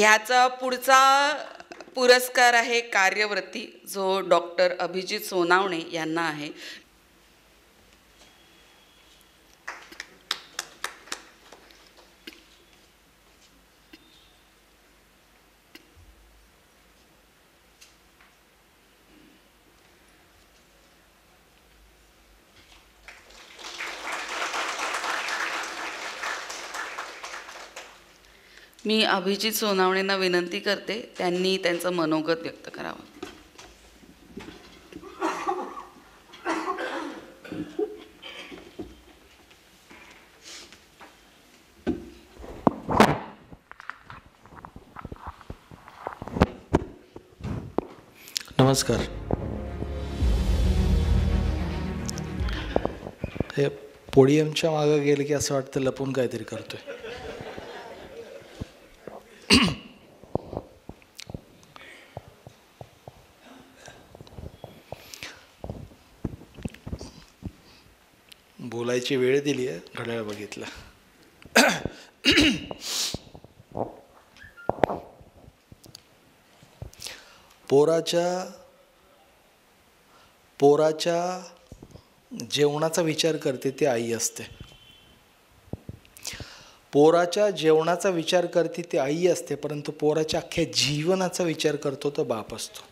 ह्याचा पुढचा पुरस्कार आहे कार्यवृत्ती, जो डॉक्टर अभिजित सोनावणे यांना आहे. मी अभिजित सोनावणेंना विनंती करते त्यांनी त्यांचं मनोगत व्यक्त करावं. नमस्कार. हे पोडियमच्या मागे गेले की असं वाटतं लपून काहीतरी करतोय. बोलायची वेळ दिली आहे, घड्याळ बघितलं. पोराच्या जेवणाचा विचार करते ती आई असते. पोराच्या जेवणाचा विचार करते ती आई असते, परंतु पोराच्या अख्ख्या जीवनाचा विचार करतो तो बाप असतो.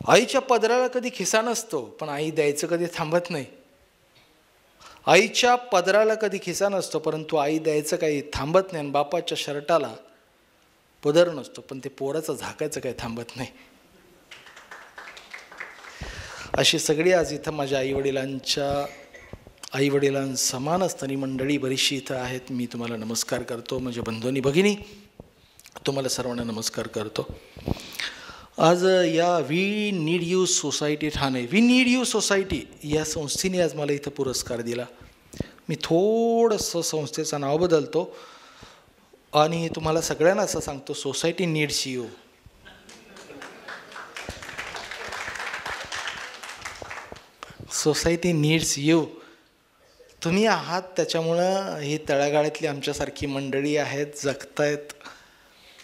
आईच्या पदराला कधी खिसा नसतो, पण आई द्यायचं कधी थांबत नाही. आईच्या पदराला कधी खिसा नसतो, परंतु आई द्यायचं काही थांबत नाही. आणि बापाच्या शर्टाला पदर नसतो, पण ते पोराचं झाकायचं काही थांबत नाही. अशी सगळी आज इथं माझ्या आईवडिलांसमान असताना मंडळी बरीचशी इथं आहेत. मी तुम्हाला नमस्कार करतो. माझ्या बंधूंनी भगिनी तुम्हाला सर्वांना नमस्कार करतो. आज या we need you society Thane, we need you society या संस्थेने आज मला इथं पुरस्कार दिला. मी थोडंसं संस्थेचं नाव बदलतो आणि तुम्हाला सगळ्यांना असं सांगतो, society needs you. Society needs you. तुम्ही आहात, त्याच्यामुळं ही तळागाळातली आमच्यासारखी मंडळी आहेत, जगतायत.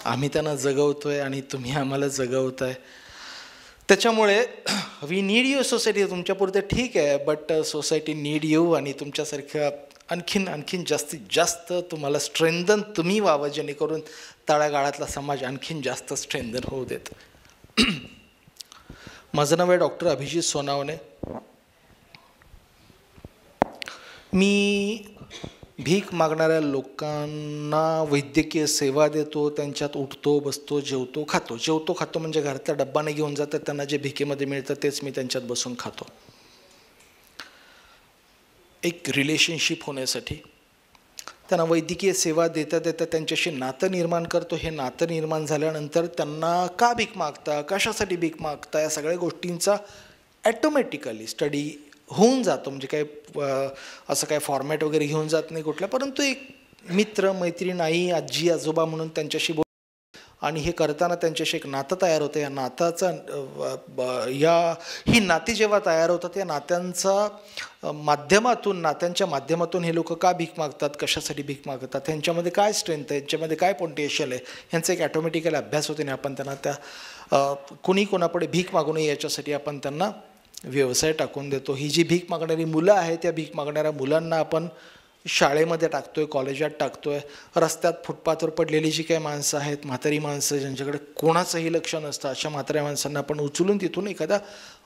आम्ही त्यांना जगवतोय आणि तुम्ही आम्हाला जगवताय. त्याच्यामुळे वी नीड यू सोसायटी तुमच्यापुरते ठीक आहे, बट सोसायटी नीड यू. आणि तुमच्यासारख्या आणखीन जास्तीत जास्त तुम्हाला स्ट्रेंथन तुम्ही व्हावं, जेणेकरून तळागाळातला समाज आणखीन जास्त स्ट्रेंथन होऊ देत. माझं नाव आहे डॉक्टर अभिजित सोनावणे. मी भीक मागणाऱ्या लोकांना वैद्यकीय सेवा देतो. त्यांच्यात उठतो, बसतो, जेवतो, खातो म्हणजे घरातला डब्बा नाही घेऊन जातात. त्यांना जे भिकेमध्ये मिळतं तेच मी त्यांच्यात बसून खातो. एक रिलेशनशिप होण्यासाठी त्यांना वैद्यकीय सेवा देता देता त्यांच्याशी नातं निर्माण करतो. हे नातं निर्माण झाल्यानंतर त्यांना का भीक मागता, कशासाठी भीक मागता, या सगळ्या गोष्टींचा ॲटोमॅटिकली स्टडी होऊन जातो. म्हणजे काय असं काय फॉर्मॅट वगैरे घेऊन जात नाही कुठला, परंतु एक मित्र मैत्रीण, आई, आजी, आजोबा म्हणून त्यांच्याशी आणि हे करताना त्यांच्याशी एक नातं तयार होतं. या नाताचा ही नाती जेव्हा तयार होतात, या नात्यांच्या माध्यमातून हे लोक का भीक मागतात, कशासाठी भीक मागतात, त्यांच्यामध्ये काय स्ट्रेंथ आहे, यांच्यामध्ये काय पोटेन्शियल आहे, ह्यांचा एक ॲटोमॅटिकल अभ्यास होते. आणि आपण त्यांना त्या कुणी कोणापुढे भीक मागू नये याच्यासाठी आपण त्यांना व्यवसाय टाकून देतो. ही जी भीक मागणारी मुलं आहेत, त्या भीक मागणाऱ्या मुलांना आपण शाळेमध्ये टाकतोय, कॉलेजात टाकतोय. रस्त्यात फुटपाथवर पडलेली जी काही माणसं आहेत, म्हातारी माणसं ज्यांच्याकडे कोणाचंही लक्ष नसतं, अशा म्हाताऱ्या माणसांना आपण उचलून तिथून एखाद्या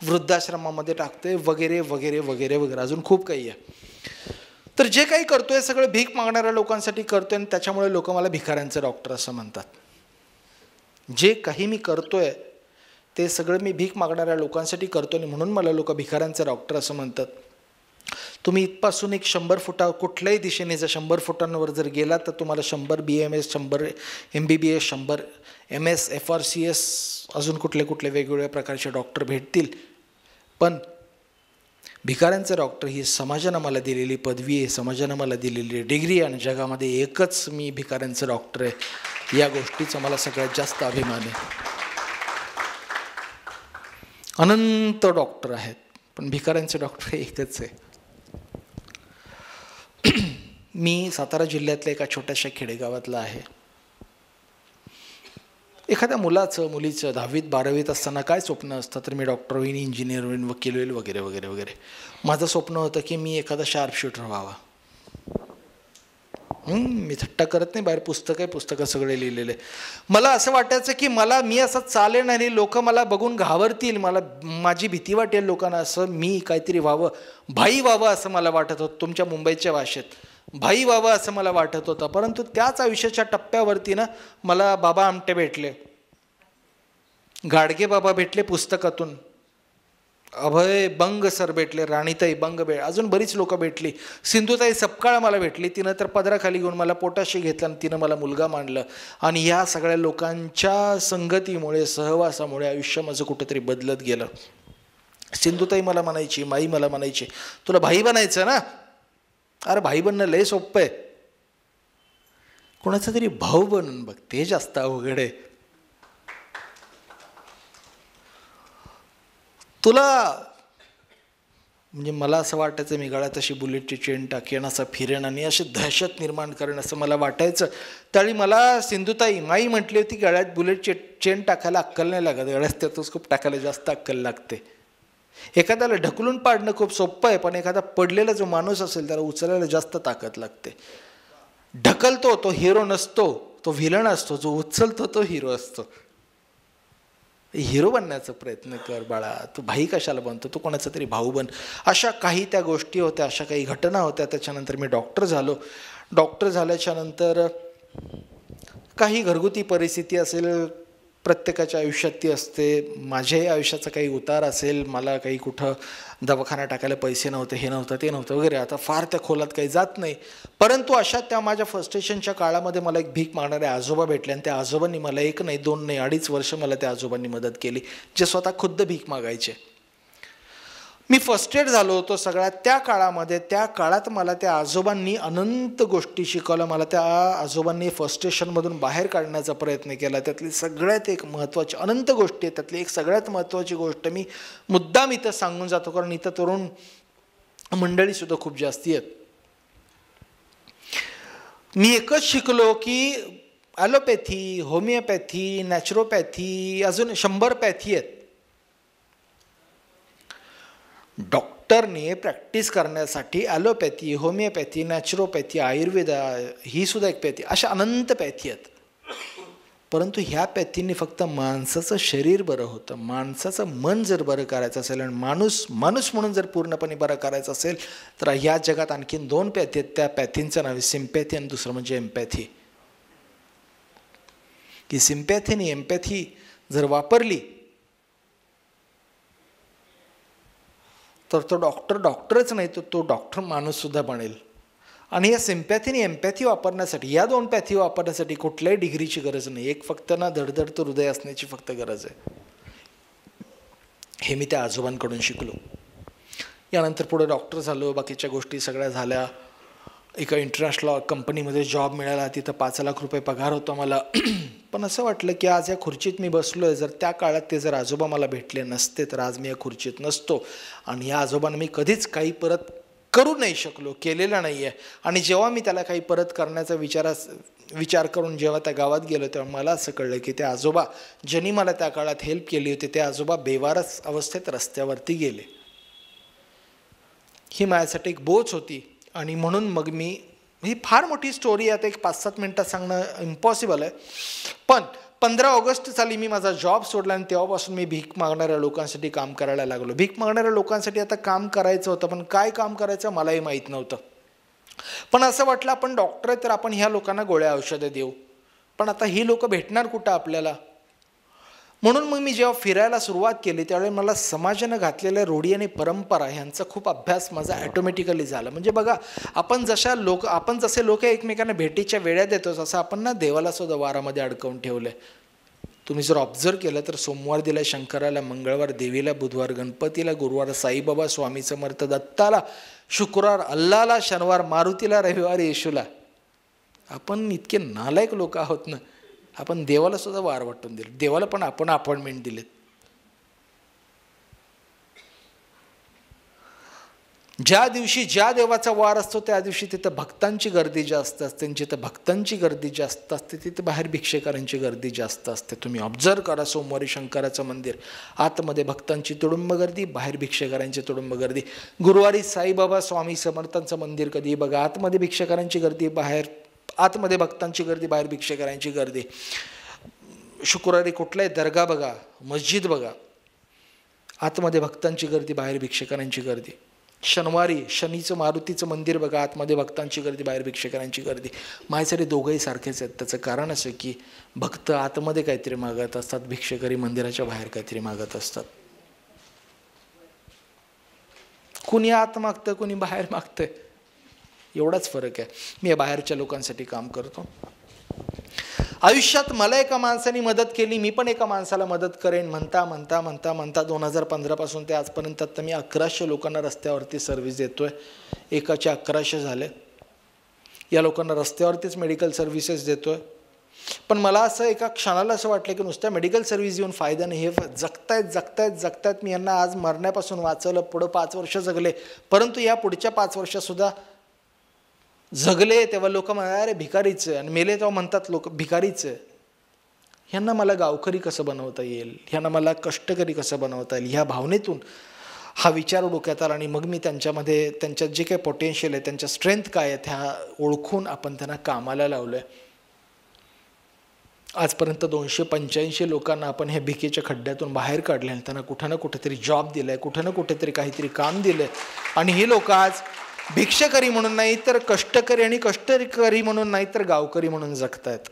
वृद्धाश्रमामध्ये टाकतोय, वगैरे वगैरे वगैरे वगैरे. अजून खूप काही आहे. तर जे काही करतोय सगळं भीक मागणाऱ्या लोकांसाठी करतोय, आणि त्याच्यामुळे लोक मला भिकाऱ्यांचे डॉक्टर असं म्हणतात. जे काही मी करतोय ते सगळं मी भीक मागणाऱ्या लोकांसाठी करतो, आणि म्हणून मला लोक भिकाऱ्यांचे डॉक्टर असं म्हणतात. तुम्ही इथपासून एक 100 फुटा कुठल्याही दिशेने जर 100 फुटांवर जर गेला तर तुम्हाला 100 BMS, 100 MBBS, 100 MS, FRCS, अजून कुठले वेगवेगळ्या प्रकारचे डॉक्टर भेटतील. पण भिकाऱ्यांचे डॉक्टर ही समाजानं मला दिलेली पदवी आहे, समाजानं मला दिलेली डिग्री, आणि जगामध्ये एकच मी भिकाऱ्यांचं डॉक्टर आहे. या गोष्टीचा मला सगळ्यात जास्त अभिमान आहे. अनंत डॉक्टर आहेत, पण भिकाऱ्यांचे डॉक्टर एकच आहे. मी सातारा जिल्ह्यातल्या एका छोट्याशा खेडेगावातला आहे. एखाद्या मुलाचं मुलीचं 10वीत 12वीत असताना काय स्वप्न असतं, तर मी डॉक्टर होईन, इंजिनियर होईन, वकील होईल, वगैरे वगैरे वगैरे. माझं स्वप्न होतं की मी एखादा शार्प शूटर व्हावा. मी थट्टा करत नाही, बाहेर पुस्तकं सगळे लिहिलेले. मला असं वाटायचं की मी असं चालेन आणि लोक मला बघून घाबरतील, माझी भीती वाटेल लोकांना, असं मी काहीतरी व्हावं, भाई व्हावं असं मला वाटत होतं. तुमच्या मुंबईच्या भाषेत भाई व्हावं असं मला वाटत होतं. परंतु त्याच आयुष्याच्या टप्प्यावरती ना मला बाबा आमटे भेटले, गाडगे बाबा भेटले पुस्तकातून, अभय बंग सर भेटले, राणीताई बंग अजून बरीच लोक भेटली. सिंधुताई सपकाळ मला भेटली, तिनं तर पदराखाली घेऊन मला पोटाशी घेतलं आणि तिनं मला मुलगा मानलं. आणि ह्या सगळ्या लोकांच्या संगतीमुळे, सहवासामुळे आयुष्य माझं कुठंतरी बदलत गेलं. सिंधुताई मला म्हणायची, माई मला म्हणायची, तुला भाई बनायचं ना? अरे भाई बनणं लय सोपं आहे, कोणाचा तरी भाऊ बनून बघ, ते जास्त अवघड आहे. तुला म्हणजे मला असं वाटायचं मी गळ्यात अशी बुलेटची चेन टाकेन, असं फिरेन आणि अशी दहशत निर्माण करेन असं मला वाटायचं. त्यावेळी मला सिंधुताई माई म्हटली होती, गळ्यात बुलेटची चेन टाकायला अक्कल नाही लागत, गळ्यात स्टेथोस्कोप टाकायला जास्त अक्कल लागते. एखाद्याला ढकलून पाडणं खूप सोपं आहे, पण एखादा पडलेला जो माणूस असेल त्याला उचलायला जास्त ताकद लागते. ढकलतो तो हिरो नसतो, तो व्हिलन असतो, जो उचलतो तो हिरो असतो. हिरो बनण्याचा प्रयत्न कर बाळा, तू भाई कशाला बनतो, तू कोणाचा तरी भाऊ बन. अशा काही त्या गोष्टी होत्या, अशा काही घटना होत्या. त्याच्यानंतर मी डॉक्टर झालो. डॉक्टर झाल्याच्या नंतर काही घरगुती परिस्थिती असेल, प्रत्येकाच्या आयुष्यात ती असते. माझ्याही आयुष्याचा काही उतार असेल, मला काही कुठं दवाखाना टाकायला पैसे नव्हते, हे नव्हतं, ते नव्हतं वगैरे. आता फार त्या खोलात काही जात नाही. परंतु अशा त्या माझ्या फ्रस्ट्रेशनच्या काळामध्ये मला एक भीक मागणारे आजोबा भेटले आणि त्या आजोबांनी मला 1 नाही 2 नाही 2.5 वर्ष मला त्या आजोबांनी मदत केली, जे स्वतः खुद्द भीक मागायचे. मी फर्स्टेड झालो होतो सगळ्यात त्या काळामध्ये. त्या काळात मला त्या आजोबांनी अनंत गोष्टी शिकवल्या. मला त्या आजोबांनी फ्रस्ट्रेशनमधून बाहेर काढण्याचा प्रयत्न केला. त्यातली सगळ्यात एक महत्त्वाची, अनंत गोष्टी आहेत, त्यातली एक सगळ्यात महत्त्वाची गोष्ट मी मुद्दाम इथं सांगून जातो, कारण इथं तरुण मंडळीसुद्धा खूप जास्ती आहेत. मी एकच शिकलो की ॲलोपॅथी, होमिओपॅथी, नॅचरोपॅथी, अजून 100 पॅथी आहेत. डॉक्टरने प्रॅक्टिस करण्यासाठी ॲलोपॅथी, होमिओपॅथी, नॅचरोपॅथी, आयुर्वेद ही सुद्धा एक पॅथी, अशा अनंत पॅथी आहेत. परंतु ह्या पॅथींनी फक्त माणसाचं शरीर बरं होतं. माणसाचं मन जर बरं करायचं असेल आणि माणूस म्हणून जर पूर्णपणे बरं करायचं असेल, तर ह्या जगात आणखीन 2 पॅथी आहेत. त्या पॅथींचं नाव आहे सिम्पॅथी आणि दुसरं म्हणजे एम्पॅथी. की सिम्पॅथी आणि एम्पॅथी जर वापरली तर तो डॉक्टरच नाही, तो डॉक्टर माणूससुद्धा बनेल. आणि या सिम्पॅथी आणि एम्पॅथी वापरण्यासाठी, या 2 पॅथी वापरण्यासाठी कुठल्याही डिग्रीची गरज नाही. एक फक्त ना धडधडतं हृदय असण्याची फक्त गरज आहे. हे मी त्या आजोबांकडून शिकलो. यानंतर पुढे डॉक्टर झालो, बाकीच्या गोष्टी सगळ्या झाल्या. एका इंटरनॅशनल कंपनीमध्ये जॉब मिळाला, तिथं 5 लाख रुपये पगार होता मला. पण असं वाटलं की आज या खुर्चीत मी बसलो आहे, जर त्या काळात ते जर आजोबा मला भेटले नसते तर आज मी या खुर्चीत नसतो. आणि या आजोबांना मी कधीच काही परत करू नाही शकलो, केलेलं नाही आहे. आणि जेव्हा मी त्याला काही परत करण्याचा विचार करून जेव्हा त्या गावात गेलो, तेव्हा मला असं कळलं की ते आजोबा ज्यांनी मला त्या काळात हेल्प केली होती, ते आजोबा बेवारस अवस्थेत रस्त्यावरती गेले. ही माझ्यासाठी एक बोच होती. आणि म्हणून मग ही फार मोठी स्टोरी आता एक 5-7 मिनटात सांगणं इम्पॉसिबल आहे. पण 15 ऑगस्ट साली मी माझा जॉब सोडला आणि तेव्हापासून मी भीक मागणाऱ्या लोकांसाठी काम करायला लागलो. भीक मागणाऱ्या लोकांसाठी आता काम करायचं होतं, पण काय काम करायचं मलाही माहीत नव्हतं. पण असं वाटलं आपण डॉक्टर आहे तर आपण ह्या लोकांना गोळ्या औषधं देऊ, पण आता ही लोक भेटणार कुठं आपल्याला. म्हणून मग मी जेव्हा फिरायला सुरुवात केली त्यावेळी मला समाजानं घातलेल्या रूढी आणि परंपरा ह्यांचा खूप अभ्यास माझा ॲटोमॅटिकली झाला. म्हणजे बघा, आपण जसे लोक एकमेकांना भेटीच्या वेळा देतो, तसं आपण ना देवाला सुद्धा वारामध्ये अडकवून ठेवलं. तुम्ही जर ऑब्झर्व केलं तर सोमवार दिला शंकराला, मंगळवार देवीला, बुधवार गणपतीला, गुरुवार साईबाबा, स्वामी समर्थ दत्ताला, शुक्रवार अल्लाला, शनिवार मारुतीला, रविवार येशूला. आपण इतके नालायक लोक आहोत ना, आपण देवाला सुद्धा वार वाटून दिले, देवाला पण आपण अपॉइंटमेंट दिलेत. ज्या दिवशी ज्या देवाचा वार असतो त्या दिवशी तिथं भक्तांची गर्दी जास्त असते, जिथं भक्तांची गर्दी जास्त असते तिथे बाहेर भिक्षेकरांची गर्दी जास्त असते. तुम्ही ऑब्झर्व करा, सोमवारी शंकराचं मंदिर, आतमध्ये भक्तांची तुडुंब गर्दी, बाहेर भिक्षेकरांची तुडुंब गर्दी. गुरुवारी साईबाबा स्वामी समर्थांचं मंदिर कधी बघा, आतमध्ये भिक्षेकरांची गर्दी, बाहेर आतमध्ये भक्तांची गर्दी, बाहेर भिक्षेकरांची गर्दी. शुक्रवारी कुठलाही दर्गा बघा, मस्जिद बघा, आतमध्ये भक्तांची गर्दी, बाहेर भिक्षेकरांची गर्दी. शनिवारी शनीचं मारुतीचं मंदिर बघा, आतमध्ये भक्तांची गर्दी, बाहेर भिक्षेकरांची गर्दी. माझ्यासाठी दोघंही सारखेच आहेत. त्याचं कारण असं की भक्त आतमध्ये काहीतरी मागत असतात, भिक्षेकरी मंदिराच्या बाहेर काहीतरी मागत असतात. कुणी आत मागतं, कुणी बाहेर मागतंय, एवढाच फरक आहे. मी या बाहेरच्या लोकांसाठी काम करतो. आयुष्यात मला एका माणसाने मदत केली, मी पण एका माणसाला मदत करेन म्हणता म्हणता म्हणता म्हणता 2015 पासून ते आजपर्यंत आता मी 1100 लोकांना रस्त्यावरती सर्व्हिस देतोय. एकाचे 1100 झाले. या लोकांना रस्त्यावरतीच मेडिकल सर्व्हिसेस देतोय. पण मला असं एका क्षणाला असं वाटलं की नुसत्या मेडिकल सर्व्हिस देऊन फायदा नाही, हे जगतायत जगतायत जगतायत. मी यांना आज मरण्यापासून वाचवलं, पुढं 5 वर्ष जगले, परंतु या पुढच्या 5 वर्षातसुद्धा जगले तेव्हा लोक म्हणाले अरे भिकारीच आहे, आणि मेले तेव्हा म्हणतात लोक भिकारीच आहे. ह्यांना मला गावकरी कसं बनवता येईल, ह्यांना मला कष्टकरी कसं बनवता येईल, ह्या भावनेतून हा विचार डोक्यात आला. आणि मग मी त्यांच्यामध्ये त्यांच्यात जे काही पोटेन्शियल आहे, त्यांच्या स्ट्रेंथ काय आहेत ह्या ओळखून आपण त्यांना कामाला लावलं आहे. आजपर्यंत 285 लोकांना आपण हे भिकेच्या खड्ड्यातून बाहेर काढले आणि त्यांना कुठं ना कुठेतरी जॉब दिला आहे, कुठं ना कुठेतरी काहीतरी काम दिलं आहे. आणि ही लोक आज भिक्षकरी म्हणून नाही तर कष्टकरी, आणि कष्टकरी म्हणून नाही तर गावकरी म्हणून जगतायत.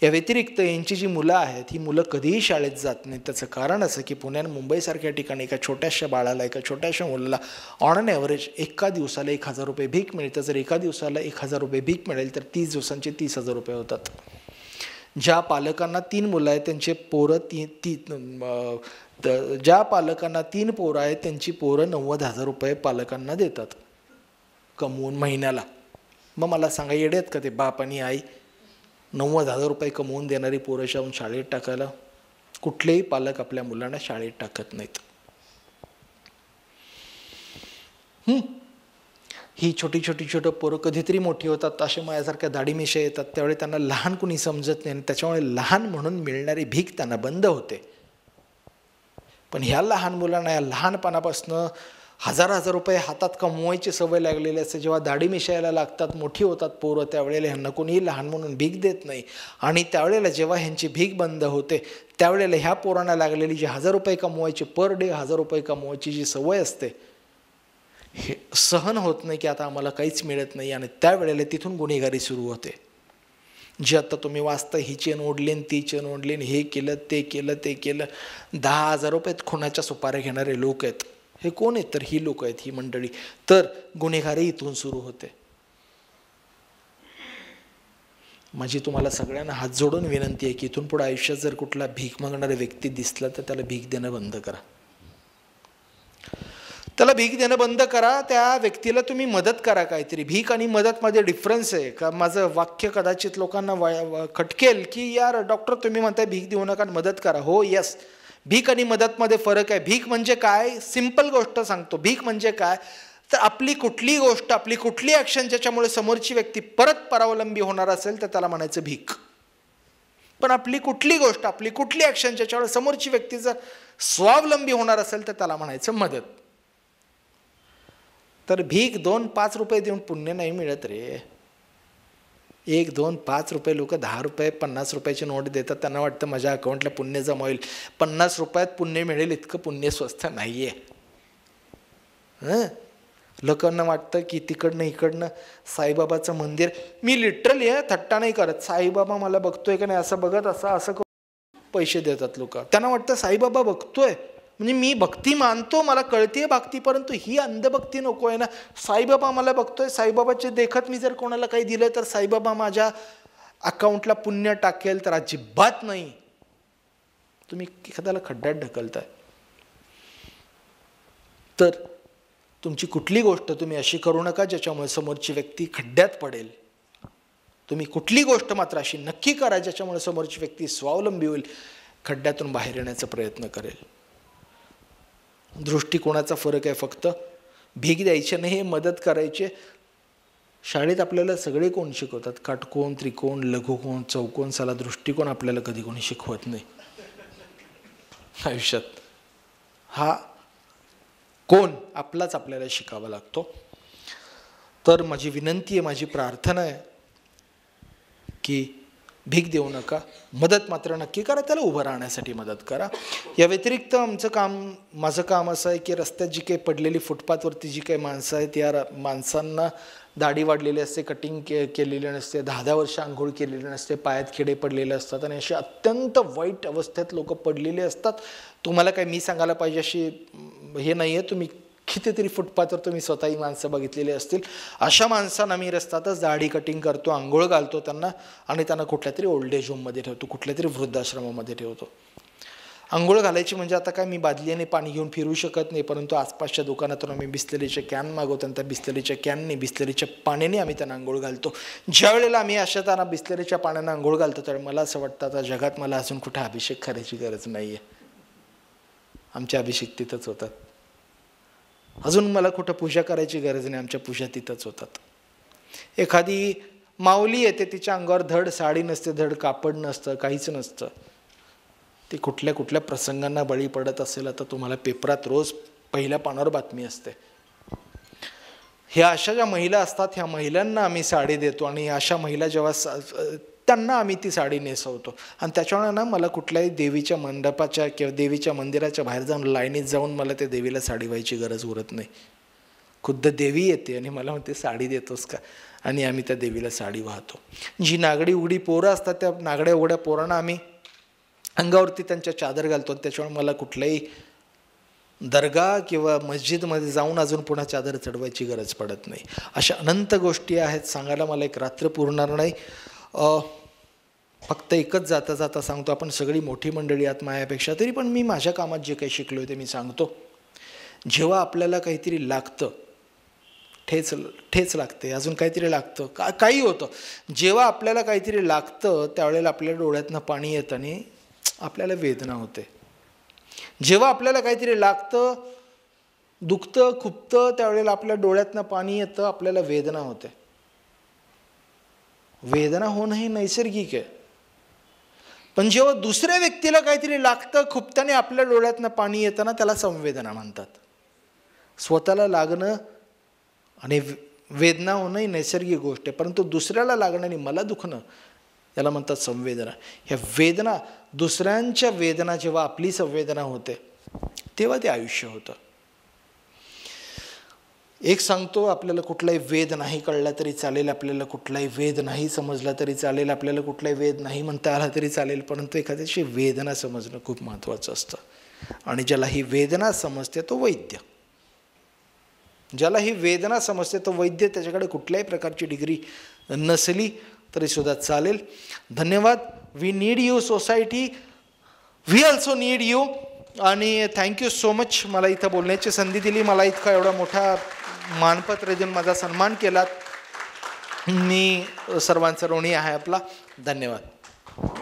या व्यतिरिक्त यांची जी मुलं आहेत ही मुलं कधीही शाळेत जात नाहीत. त्याचं कारण असं की पुण्यात मुंबईसारख्या ठिकाणी एका छोट्याशा बाळाला, एका छोट्याशा मुलाला ऑन अन ॲव्हरेज एका दिवसाला 1000 रुपये भीक मिळते. जर एका दिवसाला 1000 रुपये भीक मिळेल तर 30 दिवसांचे 30,000 रुपये होतात. ज्या पालकांना 3 मुलं आहेत त्यांचे पोरं ज्या पालकांना 3 पोरं आहेत त्यांची पोरं 90,000 रुपये पालकांना देतात कमवून महिन्याला. मग मला सांगा येडे आहेत का ते बाप आणि आई 90,000 रुपये कमवून देणारी पोरं जाऊन शाळेत टाकायला? कुठलेही पालक आपल्या मुलांना शाळेत टाकत नाहीत. ही छोटी पोरं कधीतरी मोठी होतात, असे माझ्यासारख्या दाढी मिशा येतात, त्यावेळी त्यांना लहान कुणी समजत नाही आणि त्याच्यामुळे लहान म्हणून मिळणारी भीक त्यांना बंद होते. पण ह्या लहान मुलांना या लहानपणापासून 1000 रुपये हातात कमवायची सवय लागलेली असते. जेव्हा दाढी मिशायला लागतात, मोठी होतात पोरं, त्यावेळेला ह्यांना कोणीही लहान म्हणून भीक देत नाही. आणि त्यावेळेला जेव्हा ह्यांची भीक बंद होते त्यावेळेला ह्या पोरांना लागलेली जी 1000 रुपये कमवायची, पर डे 1000 रुपये कमवायची जी सवय असते, हे सहन होत नाही की आता आम्हाला काहीच मिळत नाही. आणि त्यावेळेला तिथून गुन्हेगारी सुरू होते. जे आता तुम्ही वाचता, ही चेन ओढली, ती चेन ओढली, हे केलं ते केलं ते केलं, 10,000 रुपयात खुणाच्या सुपाऱ्या घेणारे लोक आहेत. हे कोण आहेत? तर ही लोक आहेत, ही मंडळी. तर गुन्हेगारी इथून सुरू होते. माझी तुम्हाला सगळ्यांना हात जोडून विनंती आहे की इथून पुढे आयुष्यात जर कुठला भीक मागणारा व्यक्ती दिसला तर त्याला भीक देणं बंद करा. त्याला भीक देणं बंद करा. त्या व्यक्तीला तुम्ही मदत करा काहीतरी. भीक आणि मदतमध्ये डिफरन्स आहे का? माझं वाक्य कदाचित लोकांना खटकेल की यार डॉक्टर तुम्ही म्हणताय भीक देऊ नका, मदत करा. हो, यस, भीक आणि मदतमध्ये फरक आहे. भीक म्हणजे काय? सिंपल गोष्ट सांगतो. भीक म्हणजे काय तर आपली कुठली गोष्ट, आपली कुठली ॲक्शन ज्याच्यामुळे समोरची व्यक्ती परत परावलंबी होणार असेल तर त्याला म्हणायचं भीक. पण आपली कुठली गोष्ट, आपली कुठली ॲक्शन ज्याच्यामुळे समोरची व्यक्ती जर स्वावलंबी होणार असेल तर त्याला म्हणायचं मदत. तर भीक 2-5 रुपये देऊन पुण्य नाही मिळत रे. 1-2-5 रुपये लोक 10 रुपये 50 रुपयाची नोट देतात. त्यांना वाटतं माझ्या अकाउंटला पुण्य जमा होईल. 50 रुपयात पुण्य मिळेल इतकं पुण्य स्वस्त नाही आहे. लोकांना वाटतं की तिकडनं इकडनं साईबाबाचं मंदिर, मी लिटरली थट्टा नाही करत, साईबाबा मला बघतोय का नाही असं बघत असं करून पैसे देतात लोक. त्यांना वाटतं साईबाबा बघतोय म्हणजे मी भक्ती मानतो, मला कळतीये भक्ती, परंतु ही अंधभक्ती नको आहे ना. साईबाबा मला बघतोय, साईबाबाचे देखत मी जर कोणाला काही दिलं तर साईबाबा माझ्या अकाउंटला पुण्य टाकेल, तर अजिबात नाही. तुम्ही एखाद्याला खड्ड्यात ढकलताय. तर तुमची कुठली गोष्ट तुम्ही अशी करू नका ज्याच्यामुळे समोरची व्यक्ती खड्ड्यात पडेल. तुम्ही कुठली गोष्ट मात्र अशी नक्की करा ज्याच्यामुळे समोरची व्यक्ती स्वावलंबी होईल, खड्ड्यातून बाहेर येण्याचा प्रयत्न करेल. दृष्टिकोनाचा फरक आहे फक्त. भीक द्यायची नाही, मदत करायची. शाळेत आपल्याला सगळे कोण शिकवतात, काटकोन, त्रिकोण, लघुकोन, चौकोन. साला दृष्टिकोन आपल्याला कधी कोणी शिकवत नाही आयुष्यात. हा कोण आपलाच आपल्याला शिकावा लागतो. तर माझी विनंती आहे, माझी प्रार्थना आहे की भीक देऊ नका, मदत मात्र नक्की करा, त्याला उभं राहण्यासाठी मदत करा. या व्यतिरिक्त माझं काम असं आहे की रस्त्यात जी काही पडलेली फुटपाथवरती जी काही माणसं आहेत, या माणसांना दाढी वाढलेली असते, कटिंग केलेली नसते, 10-10 वर्ष आंघोळ केलेली नसते, पायात खिडे पडलेले असतात आणि असे अत्यंत वाईट अवस्थेत लोक पडलेले असतात. तुम्हाला काय मी सांगायला पाहिजे अशी हे नाही आहे, तुम्ही कितीतरी फुटपाथवर तुम्ही स्वतःही माणसं बघितलेली असतील. अशा माणसांना मी रस्त्यातच दाढी कटिंग करतो, आंघोळ घालतो त्यांना आणि त्यांना कुठल्या तरी ओल्ड एज होममध्ये ठेवतो, कुठल्या तरी वृद्धाश्रमामध्ये ठेवतो. आंघोळ घालायची म्हणजे आता काय मी बादलीने पाणी घेऊन फिरू शकत नाही, परंतु आसपासच्या दुकानातून आम्ही बिस्लरीचे कॅन मागवतो आणि त्या बिस्लरीच्या कॅनने, बिस्लरीच्या पाण्याने आम्ही त्यांना आंघोळ घालतो. ज्या वेळेला आम्ही अशा त्यांना बिस्लरीच्या पाण्यानं आंघोळ घालतो त्यावेळी मला असं वाटतं आता जगात मला अजून कुठे अभिषेक करायची गरज नाही आहे. आमचे अभिषेक तिथंच होतात. अजून मला कुठं पूजा करायची गरज नाही, आमच्या पूजा तिथंच होतात. एखादी माऊली येते, तिच्या अंगावर धड साडी नसते, धड कापड नसतं, काहीच नसतं. ती कुठल्या कुठल्या प्रसंगांना बळी पडत असेल आता तुम्हाला पेपरात रोज पहिल्या पानावर बातमी असते. ह्या अशा ज्या महिला असतात, ह्या महिलांना आम्ही साडी देतो आणि अशा महिला जेव्हा त्यांना आम्ही ती साडी नेसवतो. आणि त्याच्यामुळे ना मला कुठल्याही देवीच्या मंडपाच्या किंवा देवीच्या मंदिराच्या बाहेर जाऊन लाईनीत जाऊन मला त्या देवीला साडी व्हायची गरज उरत नाही. खुद्द देवी येते आणि मला म्हणते साडी देतोस का, आणि आम्ही त्या देवीला साडी वाहतो. जी नागडी उघडी पोरं असतात त्या नागड्या उघड्या पोरांना आम्ही अंगावरती त्यांच्या चादर घालतो. त्याच्यामुळे मला कुठल्याही दर्गा किंवा मस्जिदमध्ये जाऊन अजून पुन्हा चादर चढवायची गरज पडत नाही. अशा अनंत गोष्टी आहेत, सांगायला मला एक रात्र पुरणार नाही. फक्त एकच जाता जाता सांगतो, आपण सगळी मोठी मंडळी आहात माझ्यापेक्षा, तरी पण मी माझ्या कामात जे काही शिकलो आहे ते मी सांगतो. जेव्हा आपल्याला काहीतरी लागतं, ठेच लागते, अजून काहीतरी लागतं, काही होतं, जेव्हा आपल्याला काहीतरी लागतं त्यावेळेला आपल्या डोळ्यातनं पाणी येतं आणि आपल्याला वेदना होते. जेव्हा आपल्याला काहीतरी लागतं, दुखतं, खुपतं, त्यावेळेला आपल्या डोळ्यातनं पाणी येतं, आपल्याला वेदना होते. वेदना होणं हे नैसर्गिक आहे. पण जेव्हा दुसऱ्या व्यक्तीला काहीतरी लागतं, खुपताने आपल्या डोळ्यातनं पाणी येतं ना, त्याला संवेदना म्हणतात. स्वतःला लागणं आणि वेदना होणं ही नैसर्गिक गोष्ट आहे, परंतु दुसऱ्याला लागणं आणि मला दुखणं याला म्हणतात संवेदना. ह्या वेदना, दुसऱ्यांच्या वेदना जेव्हा आपली संवेदना होते तेव्हा ते आयुष्य होतं. एक सांगतो, आपल्याला कुठलाही वेद नाही कळला तरी चालेल, आपल्याला कुठलाही वेद नाही समजला तरी चालेल, आपल्याला कुठलाही वेद नाही म्हणता आला तरी चालेल, परंतु एखाद्याची वेदना समजणं खूप महत्त्वाचं असतं. आणि ज्याला ही वेदना समजते तो वैद्य. ज्याला ही वेदना समजते तो वैद्य. त्याच्याकडे कुठल्याही प्रकारची डिग्री नसली तरीसुद्धा चालेल. धन्यवाद. We need you society, we also need you. आणि थँक्यू सो मच मला इथं बोलण्याची संधी दिली, मला इतका एवढा मोठा मानपत्र देऊन माझा सन्मान केलात. मी सर्वांचा ऋणी आहे आपला. धन्यवाद.